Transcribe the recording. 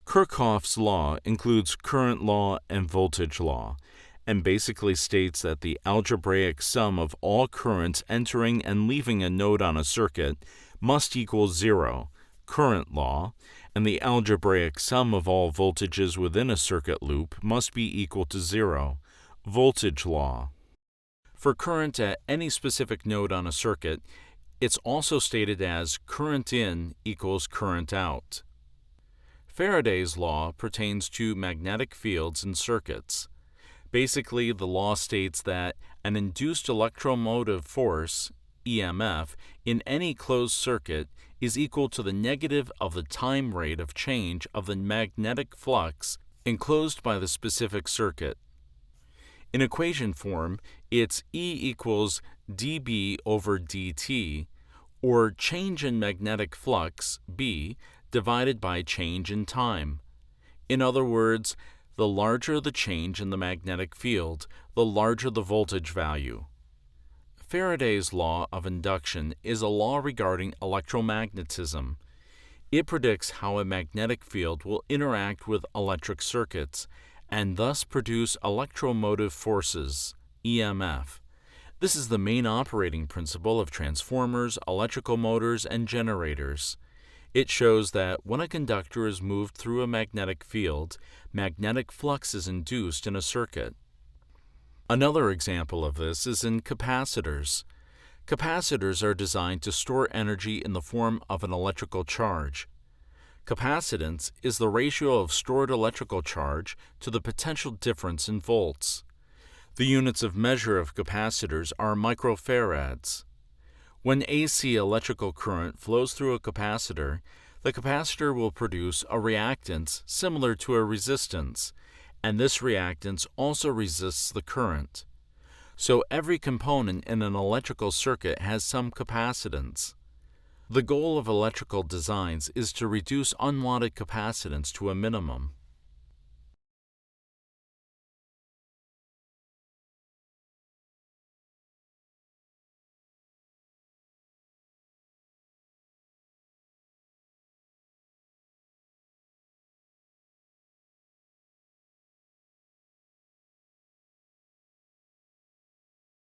Kirchoff's law includes current law and voltage law, and basically states that the algebraic sum of all currents entering and leaving a node on a circuit must equal zero, current law, and the algebraic sum of all voltages within a circuit loop must be equal to zero, voltage law. For current at any specific node on a circuit, it's also stated as current in equals current out. Faraday's law pertains to magnetic fields in circuits. Basically, the law states that an induced electromotive force, EMF, in any closed circuit is equal to the negative of the time rate of change of the magnetic flux enclosed by the specific circuit. In equation form, it's E equals dB over dt, or change in magnetic flux, B, divided by change in time. In other words, the larger the change in the magnetic field, the larger the voltage value. Faraday's law of induction is a law regarding electromagnetism. It predicts how a magnetic field will interact with electric circuits and thus produce electromotive forces, EMF. This is the main operating principle of transformers, electrical motors, and generators. It shows that when a conductor is moved through a magnetic field, magnetic flux is induced in a circuit. Another example of this is in capacitors. Capacitors are designed to store energy in the form of an electrical charge. Capacitance is the ratio of stored electrical charge to the potential difference in volts. The units of measure of capacitors are microfarads. When AC electrical current flows through a capacitor, the capacitor will produce a reactance similar to a resistance, and this reactance also resists the current. So every component in an electrical circuit has some capacitance. The goal of electrical designs is to reduce unwanted capacitance to a minimum.